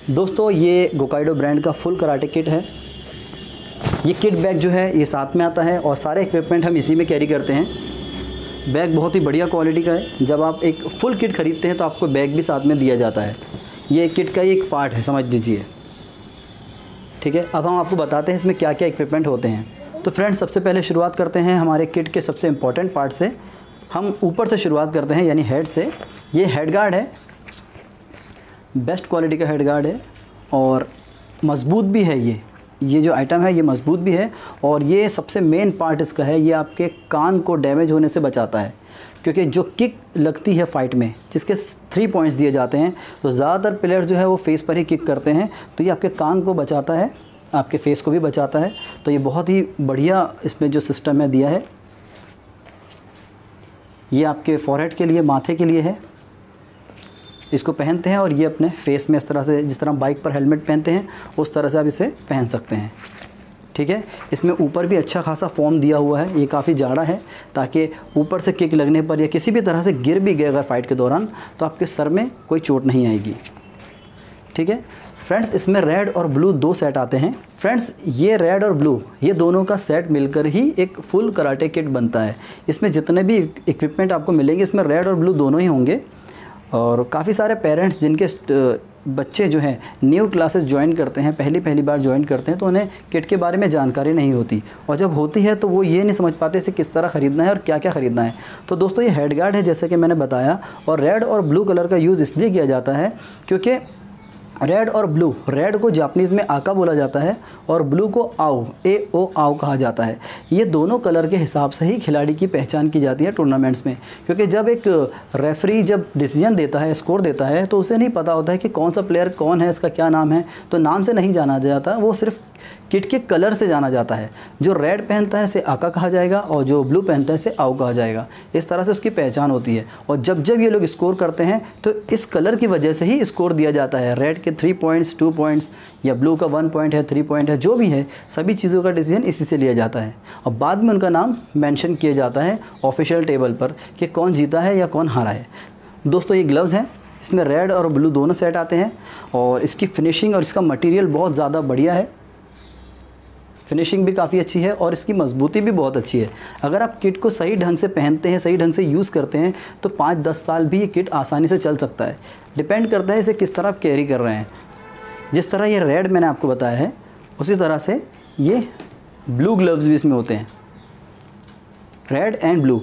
दोस्तों ये गोकाइडो ब्रांड का फुल कराटे किट है। ये किट बैग जो है ये साथ में आता है और सारे इक्विपमेंट हम इसी में कैरी करते हैं। बैग बहुत ही बढ़िया क्वालिटी का है। जब आप एक फुल किट ख़रीदते हैं तो आपको बैग भी साथ में दिया जाता है। ये किट का ही एक पार्ट है, समझ लीजिए। ठीक है, अब हम आपको बताते हैं इसमें क्या क्या इक्विपमेंट होते हैं। तो फ्रेंड्स, सबसे पहले शुरुआत करते हैं हमारे किट के सबसे इम्पॉर्टेंट पार्ट से। हम ऊपर से शुरुआत करते हैं, यानी हेड से। ये हेड गार्ड है, बेस्ट क्वालिटी का हेड गार्ड है और मज़बूत भी है। ये जो आइटम है ये मज़बूत भी है और ये सबसे मेन पार्ट इसका है, ये आपके कान को डैमेज होने से बचाता है। क्योंकि जो किक लगती है फ़ाइट में, जिसके 3 पॉइंट्स दिए जाते हैं, तो ज़्यादातर प्लेयर जो है वो फेस पर ही किक करते हैं, तो ये आपके कान को बचाता है, आपके फेस को भी बचाता है। तो ये बहुत ही बढ़िया इसमें जो सिस्टम है दिया है। ये आपके फॉरहेड के लिए, माथे के लिए है। इसको पहनते हैं और ये अपने फेस में इस तरह से, जिस तरह बाइक पर हेलमेट पहनते हैं उस तरह से आप इसे पहन सकते हैं। ठीक है, इसमें ऊपर भी अच्छा खासा फॉर्म दिया हुआ है। ये काफ़ी जाड़ा है ताकि ऊपर से किक लगने पर या किसी भी तरह से गिर भी गए अगर फाइट के दौरान तो आपके सर में कोई चोट नहीं आएगी। ठीक है फ्रेंड्स, इसमें रेड और ब्लू 2 सेट आते हैं। फ्रेंड्स, ये रेड और ब्लू ये दोनों का सेट मिलकर ही एक फुल कराटे किट बनता है। इसमें जितने भी इक्विपमेंट आपको मिलेंगे इसमें रेड और ब्लू दोनों ही होंगे। और काफ़ी सारे पेरेंट्स जिनके बच्चे जो हैं न्यू क्लासेस ज्वाइन करते हैं, पहली बार ज्वाइन करते हैं, तो उन्हें किट के बारे में जानकारी नहीं होती और जब होती है तो वो ये नहीं समझ पाते इसे किस तरह ख़रीदना है और क्या क्या ख़रीदना है। तो दोस्तों ये हेड गार्ड है जैसे कि मैंने बताया, और रेड और ब्लू कलर का यूज़ इसलिए किया जाता है क्योंकि रेड और ब्लू, रेड को जापानीज़ में आका बोला जाता है और ब्लू को आओ, AO आओ कहा जाता है। ये दोनों कलर के हिसाब से ही खिलाड़ी की पहचान की जाती है टूर्नामेंट्स में। क्योंकि जब एक रेफरी जब डिसीजन देता है, स्कोर देता है, तो उसे नहीं पता होता है कि कौन सा प्लेयर कौन है, इसका क्या नाम है, तो नाम से नहीं जाना जाता, वो सिर्फ किट के कलर से जाना जाता है। जो रेड पहनता है इसे आका कहा जाएगा और जो ब्लू पहनता है इसे आओ कहा जाएगा। इस तरह से उसकी पहचान होती है। और जब ये लोग स्कोर करते हैं तो इस कलर की वजह से ही स्कोर दिया जाता है। रेड के 3 पॉइंट्स, 2 पॉइंट्स या ब्लू का 1 पॉइंट है, 3 पॉइंट है, जो भी है सभी चीज़ों का डिसीजन इसी से लिया जाता है और बाद में उनका नाम मेंशन किया जाता है ऑफिशियल टेबल पर कि कौन जीता है या कौन हारा है। दोस्तों ये ग्लव्स हैं, इसमें रेड और ब्लू दोनों सेट आते हैं और इसकी फिनिशिंग और इसका मटेरियल बहुत ज़्यादा बढ़िया है। फिनिशिंग भी काफ़ी अच्छी है और इसकी मजबूती भी बहुत अच्छी है। अगर आप किट को सही ढंग से पहनते हैं, सही ढंग से यूज़ करते हैं तो 5-10 साल भी ये किट आसानी से चल सकता है। डिपेंड करता है इसे किस तरह आप कैरी कर रहे हैं। जिस तरह ये रेड मैंने आपको बताया है उसी तरह से ये ब्लू ग्लव्स भी इसमें होते हैं, रेड एंड ब्लू।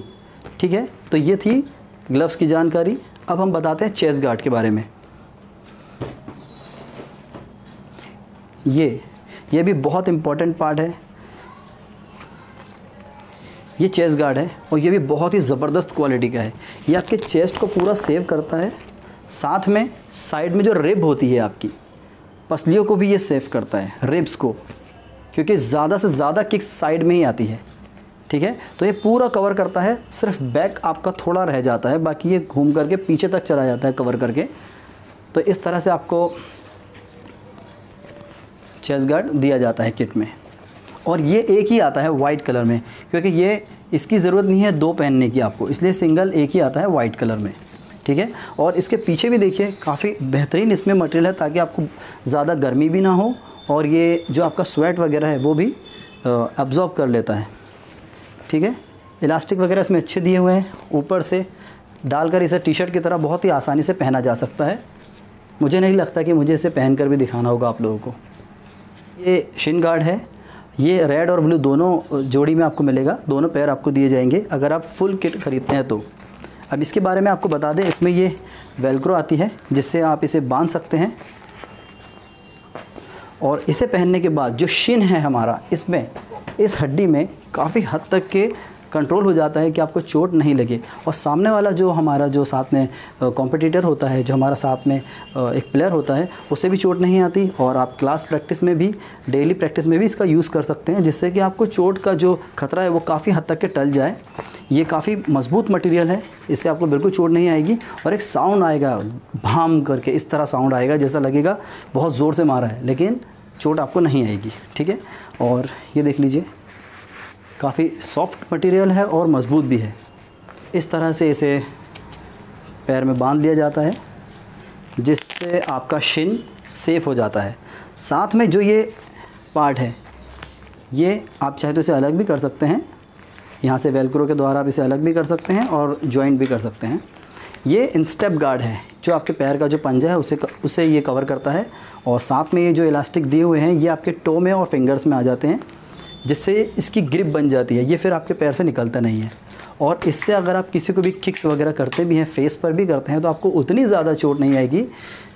ठीक है, तो ये थी ग्लव्स की जानकारी। अब हम बताते हैं चेस्ट गार्ड के बारे में। ये भी बहुत इम्पॉर्टेंट पार्ट है। ये चेस्ट गार्ड है और ये भी बहुत ही ज़बरदस्त क्वालिटी का है। ये आपके चेस्ट को पूरा सेव करता है, साथ में साइड में जो रिब होती है आपकी पसलियों को भी ये सेव करता है, रिब्स को, क्योंकि ज़्यादा से ज़्यादा किक साइड में ही आती है। ठीक है, तो ये पूरा कवर करता है। सिर्फ बैक आपका थोड़ा रह जाता है, बाकी ये घूम करके पीछे तक चला जाता है कवर करके। तो इस तरह से आपको चेस्ट गार्ड दिया जाता है किट में। और ये एक ही आता है वाइट कलर में, क्योंकि ये इसकी ज़रूरत नहीं है 2 पहनने की आपको, इसलिए सिंगल एक ही आता है वाइट कलर में। ठीक है, और इसके पीछे भी देखिए काफ़ी बेहतरीन इसमें मटेरियल है ताकि आपको ज़्यादा गर्मी भी ना हो और ये जो आपका स्वेट वगैरह है वो भी अब्जॉर्ब कर लेता है। ठीक है, इलास्टिक वगैरह इसमें अच्छे दिए हुए हैं। ऊपर से डालकर इसे टी-शर्ट की तरह बहुत ही आसानी से पहना जा सकता है। मुझे नहीं लगता कि मुझे इसे पहनकर भी दिखाना होगा आप लोगों को। ये शिन गार्ड है, ये रेड और ब्लू दोनों जोड़ी में आपको मिलेगा, दोनों पैर आपको दिए जाएंगे अगर आप फुल किट ख़रीदते हैं तो। अब इसके बारे में आपको बता दें, इसमें ये वेलक्रो आती है जिससे आप इसे बांध सकते हैं और इसे पहनने के बाद जो शिन है हमारा, इसमें इस हड्डी में काफ़ी हद तक के कंट्रोल हो जाता है कि आपको चोट नहीं लगे। और सामने वाला जो हमारा जो साथ में कॉम्पिटिटर होता है, जो हमारा साथ में एक प्लेयर होता है, उससे भी चोट नहीं आती। और आप क्लास प्रैक्टिस में भी, डेली प्रैक्टिस में भी इसका यूज़ कर सकते हैं, जिससे कि आपको चोट का जो खतरा है वो काफ़ी हद तक के टल जाए। ये काफ़ी मजबूत मटेरियल है, इससे आपको बिल्कुल चोट नहीं आएगी। और एक साउंड आएगा भाम करके, इस तरह साउंड आएगा जैसा लगेगा बहुत ज़ोर से मारा है, लेकिन चोट आपको नहीं आएगी। ठीक है, और ये देख लीजिए काफ़ी सॉफ्ट मटेरियल है और मज़बूत भी है। इस तरह से इसे पैर में बांध दिया जाता है। जिससे आपका शिन सेफ़ हो जाता है। साथ में जो ये पार्ट है, ये आप चाहे तो इसे अलग भी कर सकते हैं, यहाँ से वेलक्रो के द्वारा आप इसे अलग भी कर सकते हैं और जॉइंट भी कर सकते हैं। ये इंस्टेप गार्ड है जो आपके पैर का जो पंजा है उसे ये कवर करता है, और साथ में ये जो इलास्टिक दिए हुए हैं ये आपके टो में और फिंगर्स में आ जाते हैं, जिससे इसकी ग्रिप बन जाती है, ये फिर आपके पैर से निकलता नहीं है। और इससे अगर आप किसी को भी किक्स वगैरह करते भी हैं, फेस पर भी करते हैं, तो आपको उतनी ज़्यादा चोट नहीं आएगी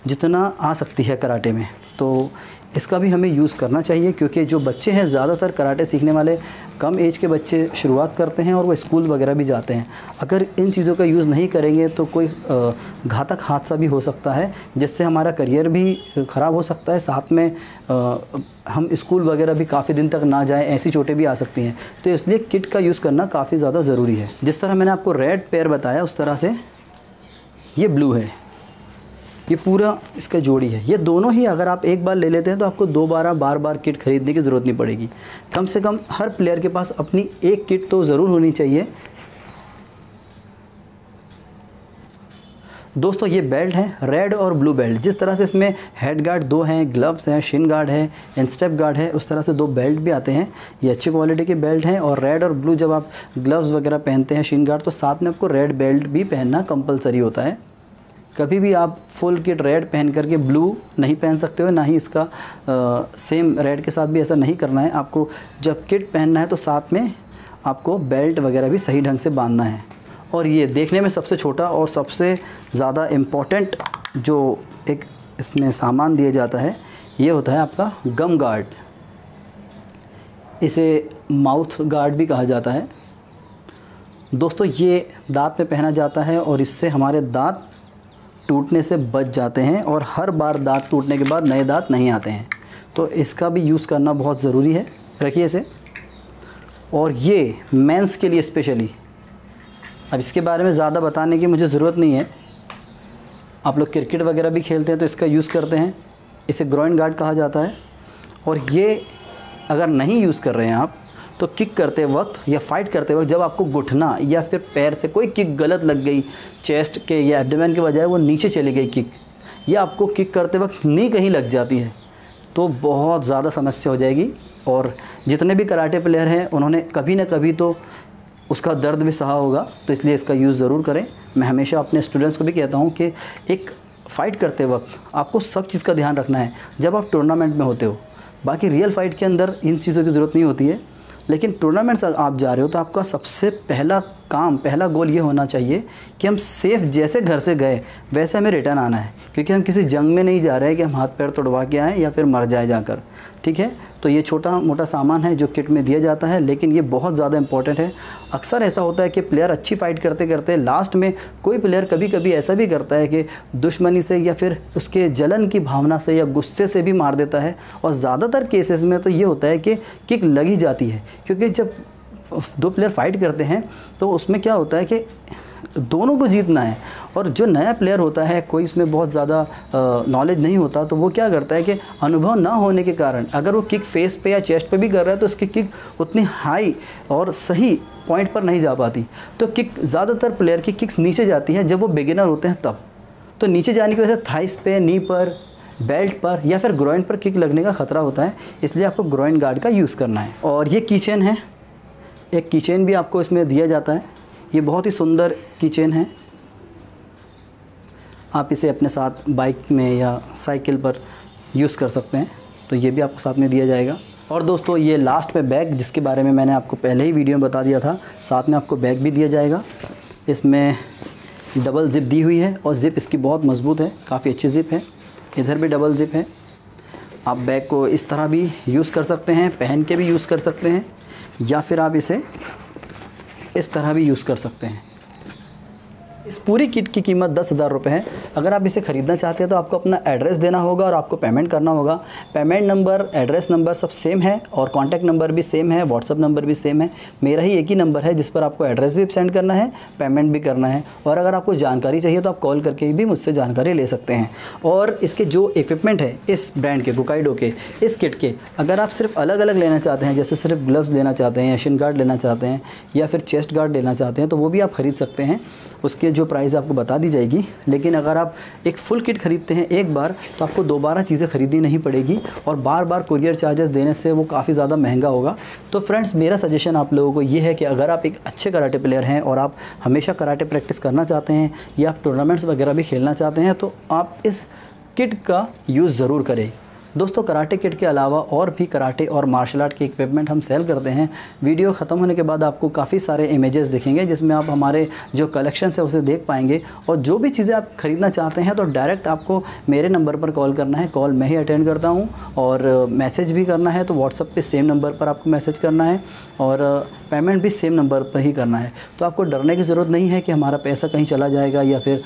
जितना आ सकती है कराटे में। तो इसका भी हमें यूज़ करना चाहिए, क्योंकि जो बच्चे हैं ज़्यादातर कराटे सीखने वाले कम एज के बच्चे शुरुआत करते हैं और वो स्कूल वगैरह भी जाते हैं। अगर इन चीज़ों का यूज़ नहीं करेंगे तो कोई घातक हादसा भी हो सकता है, जिससे हमारा करियर भी ख़राब हो सकता है, साथ में हम स्कूल वगैरह भी काफ़ी दिन तक ना जाएं, ऐसी चोटें भी आ सकती हैं। तो इसलिए किट का यूज़ करना काफ़ी ज़्यादा ज़रूरी है। जिस तरह मैंने आपको रेड पेयर बताया उस तरह से ये ब्लू है, ये पूरा इसका जोड़ी है। ये दोनों ही अगर आप एक बार ले लेते हैं तो आपको दोबारा बार बार किट ख़रीदने की ज़रूरत नहीं पड़ेगी। कम से कम हर प्लेयर के पास अपनी एक किट तो ज़रूर होनी चाहिए। दोस्तों ये बेल्ट है रेड और ब्लू बेल्ट। जिस तरह से इसमें हेड गार्ड 2 हैं, ग्लव्स हैं, शिन गार्ड है, इंस्टेप गार्ड है, उस तरह से 2 बेल्ट भी आते हैं। ये अच्छी क्वालिटी के बेल्ट हैं। और रेड और ब्लू जब आप ग्लव्स वगैरह पहनते हैं, शिन गार्ड, तो साथ में आपको रेड बेल्ट भी पहनना कंपलसरी होता है। कभी भी आप फुल किट रेड पहन करके ब्लू नहीं पहन सकते हो, ना ही इसका सेम रेड के साथ भी ऐसा नहीं करना है। आपको जब किट पहनना है तो साथ में आपको बेल्ट वगैरह भी सही ढंग से बांधना है। और ये देखने में सबसे छोटा और सबसे ज़्यादा इम्पॉर्टेंट जो एक इसमें सामान दिया जाता है, ये होता है आपका गम गार्ड। इसे माउथ गार्ड भी कहा जाता है। दोस्तों ये दांत में पहना जाता है और इससे हमारे दांत टूटने से बच जाते हैं, और हर बार दांत टूटने के बाद नए दांत नहीं आते हैं। तो इसका भी यूज़ करना बहुत ज़रूरी है। रखिए इसे। और ये मेंस के लिए स्पेशली, अब इसके बारे में ज़्यादा बताने की मुझे ज़रूरत नहीं है। आप लोग क्रिकेट वगैरह भी खेलते हैं तो इसका यूज़ करते हैं। इसे ग्रोइन गार्ड कहा जाता है। और ये अगर नहीं यूज़ कर रहे हैं आप, तो किक करते वक्त या फाइट करते वक्त जब आपको घुटना या फिर पैर से कोई किक गलत लग गई, चेस्ट के या एब्डोमेन के बजाय वो नीचे चली गई किक, या आपको किक करते वक्त नी कहीं लग जाती है, तो बहुत ज़्यादा समस्या हो जाएगी। और जितने भी कराटे प्लेयर हैं उन्होंने कभी ना कभी तो उसका दर्द भी सहा होगा। तो इसलिए इसका यूज़ ज़रूर करें। मैं हमेशा अपने स्टूडेंट्स को भी कहता हूँ कि एक फ़ाइट करते वक्त आपको सब चीज़ का ध्यान रखना है जब आप टूर्नामेंट में होते हो। बाकी रियल फाइट के अंदर इन चीज़ों की ज़रूरत नहीं होती है, लेकिन टूर्नामेंट्स आप जा रहे हो तो आपका सबसे पहला काम, पहला गोल ये होना चाहिए कि हम सेफ़ जैसे घर से गए वैसे हमें रिटर्न आना है, क्योंकि हम किसी जंग में नहीं जा रहे हैं कि हम हाथ पैर तोड़वा के आएँ या फिर मर जाए जाकर। ठीक है, तो ये छोटा मोटा सामान है जो किट में दिया जाता है, लेकिन ये बहुत ज़्यादा इंपॉर्टेंट है। अक्सर ऐसा होता है कि प्लेयर अच्छी फ़ाइट करते करते लास्ट में कोई प्लेयर कभी कभी ऐसा भी करता है कि दुश्मनी से या फिर उसके जलन की भावना से या गुस्से से भी मार देता है। और ज़्यादातर केसेस में तो ये होता है कि किक लग ही जाती है, क्योंकि जब 2 प्लेयर फाइट करते हैं तो उसमें क्या होता है कि दोनों को जीतना है। और जो नया प्लेयर होता है, कोई इसमें बहुत ज़्यादा नॉलेज नहीं होता, तो वो क्या करता है कि अनुभव ना होने के कारण अगर वो किक फेस पे या चेस्ट पे भी कर रहा है तो उसकी किक उतनी हाई और सही पॉइंट पर नहीं जा पाती। तो किक ज़्यादातर प्लेयर की किक्स नीचे जाती है जब वो बिगिनर होते हैं तब। तो नीचे जाने की वजह से थाइस पे, नी पर, बेल्ट पर या फिर ग्रोइन पर किक लगने का ख़तरा होता है। इसलिए आपको ग्रोइन गार्ड का यूज़ करना है। और ये कीचेन है, एक कीचेन भी आपको इसमें दिया जाता है। ये बहुत ही सुंदर कीचेन है। आप इसे अपने साथ बाइक में या साइकिल पर यूज़ कर सकते हैं, तो ये भी आपको साथ में दिया जाएगा। और दोस्तों ये लास्ट में बैग, जिसके बारे में मैंने आपको पहले ही वीडियो में बता दिया था, साथ में आपको बैग भी दिया जाएगा। इसमें डबल ज़िप दी हुई है और ज़िप इसकी बहुत मज़बूत है, काफ़ी अच्छी ज़िप है। इधर भी डबल ज़िप है। आप बैग को इस तरह भी यूज़ कर सकते हैं, पहन के भी यूज़ कर सकते हैं, या फिर आप इसे इस तरह भी यूज़ कर सकते हैं। इस पूरी किट की कीमत 10,000 रुपये है। अगर आप इसे ख़रीदना चाहते हैं तो आपको अपना एड्रेस देना होगा और आपको पेमेंट करना होगा। पेमेंट नंबर, एड्रेस नंबर सब सेम है और कॉन्टैक्ट नंबर भी सेम है, व्हाट्सअप नंबर भी सेम है। मेरा ही एक ही नंबर है जिस पर आपको एड्रेस भी सेंड करना है, पेमेंट भी करना है। और अगर आपको जानकारी चाहिए तो आप कॉल करके भी मुझसे जानकारी ले सकते हैं। और इसके जो इक्विपमेंट है इस ब्रांड के, गुकाइडो के, इस किट के, अगर आप सिर्फ अलग अलग लेना चाहते हैं, जैसे सिर्फ ग्लव्स लेना चाहते हैं या शिन गार्ड लेना चाहते हैं या फिर चेस्ट गार्ड लेना चाहते हैं, तो वो भी आप ख़रीद सकते हैं। उसके जो प्राइस आपको बता दी जाएगी, लेकिन अगर आप एक फुल किट खरीदते हैं एक बार तो आपको दोबारा चीज़ें खरीदनी नहीं पड़ेगी और बार बार कुरियर चार्जेस देने से वो काफ़ी ज़्यादा महंगा होगा। तो फ्रेंड्स, मेरा सजेशन आप लोगों को ये है कि अगर आप एक अच्छे कराटे प्लेयर हैं और आप हमेशा कराटे प्रैक्टिस करना चाहते हैं या आप टूर्नामेंट्स वगैरह भी खेलना चाहते हैं तो आप इस किट का यूज़ ज़रूर करें। दोस्तों, कराटे किट के अलावा और भी कराटे और मार्शल आर्ट के इक्विपमेंट हम सेल करते हैं। वीडियो ख़त्म होने के बाद आपको काफ़ी सारे इमेजेस दिखेंगे जिसमें आप हमारे जो कलेक्शंस है उसे देख पाएंगे। और जो भी चीज़ें आप ख़रीदना चाहते हैं तो डायरेक्ट आपको मेरे नंबर पर कॉल करना है, कॉल मैं ही अटेंड करता हूँ। और मैसेज भी करना है तो व्हाट्सएप पे सेम नंबर पर आपको मैसेज करना है और पेमेंट भी सेम नंबर पर ही करना है। तो आपको डरने की ज़रूरत नहीं है कि हमारा पैसा कहीं चला जाएगा या फिर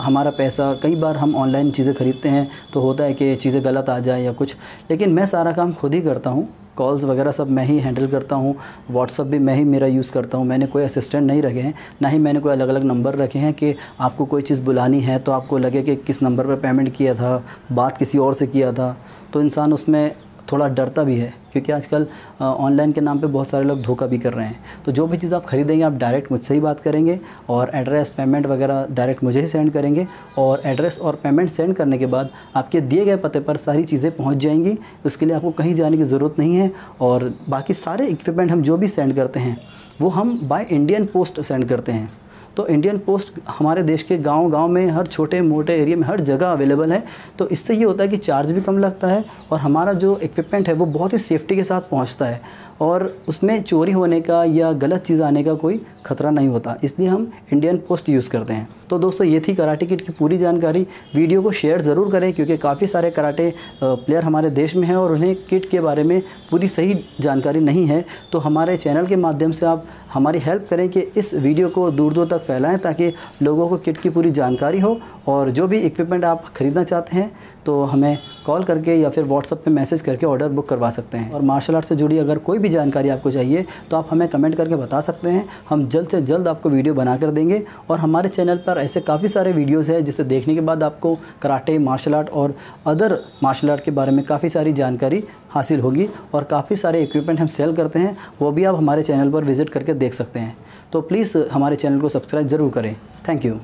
हमारा पैसा, कई बार हम ऑनलाइन चीज़ें ख़रीदते हैं तो होता है कि चीज़ें गलत आ जाए या कुछ, लेकिन मैं सारा काम खुद ही करता हूँ। कॉल्स वगैरह सब मैं ही हैंडल करता हूँ, व्हाट्सअप भी मैं ही मेरा यूज़ करता हूँ। मैंने कोई असिस्टेंट नहीं रखे हैं, ना ही मैंने कोई अलग अलग नंबर रखे हैं कि आपको कोई चीज़ बुलानी है तो आपको लगे कि किस नंबर पर पेमेंट किया था, बात किसी और से किया था, तो इंसान उसमें थोड़ा डरता भी है क्योंकि आजकल ऑनलाइन के नाम पे बहुत सारे लोग धोखा भी कर रहे हैं। तो जो भी चीज़ आप ख़रीदेंगे आप डायरेक्ट मुझसे ही बात करेंगे और एड्रेस, पेमेंट वगैरह डायरेक्ट मुझे ही सेंड करेंगे और एड्रेस और पेमेंट सेंड करने के बाद आपके दिए गए पते पर सारी चीज़ें पहुंच जाएंगी। उसके लिए आपको कहीं जाने की ज़रूरत नहीं है। और बाकी सारे इक्विपमेंट हम जो भी सेंड करते हैं वो हम बाय इंडियन पोस्ट सेंड करते हैं। तो इंडियन पोस्ट हमारे देश के गांव-गांव में, हर छोटे मोटे एरिया में, हर जगह अवेलेबल है। तो इससे ये होता है कि चार्ज भी कम लगता है और हमारा जो इक्विपमेंट है वो बहुत ही सेफ्टी के साथ पहुंचता है और उसमें चोरी होने का या गलत चीज़ आने का कोई ख़तरा नहीं होता, इसलिए हम इंडियन पोस्ट यूज़ करते हैं। तो दोस्तों, ये थी कराटे किट की पूरी जानकारी। वीडियो को शेयर ज़रूर करें क्योंकि काफ़ी सारे कराटे प्लेयर हमारे देश में हैं और उन्हें किट के बारे में पूरी सही जानकारी नहीं है। तो हमारे चैनल के माध्यम से आप हमारी हेल्प करें कि इस वीडियो को दूर दूर तक फैलाएं ताकि लोगों को किट की पूरी जानकारी हो। और जो भी इक्विपमेंट आप ख़रीदना चाहते हैं तो हमें कॉल करके या फिर व्हाट्सएप पे मैसेज करके ऑर्डर बुक करवा सकते हैं। और मार्शल आर्ट से जुड़ी अगर कोई भी जानकारी आपको चाहिए तो आप हमें कमेंट करके बता सकते हैं, हम जल्द से जल्द आपको वीडियो बना कर देंगे। और हमारे चैनल पर ऐसे काफ़ी सारे वीडियोज़ हैं जिसे देखने के बाद आपको कराटे, मार्शल आर्ट और अदर मार्शल आर्ट के बारे में काफ़ी सारी जानकारी हासिल होगी। और काफ़ी सारे इक्विपमेंट हम सेल करते हैं, वो भी आप हमारे चैनल पर विज़िट करके देख सकते हैं। तो प्लीज़ हमारे चैनल को सब्सक्राइब ज़रूर करें। Thank you.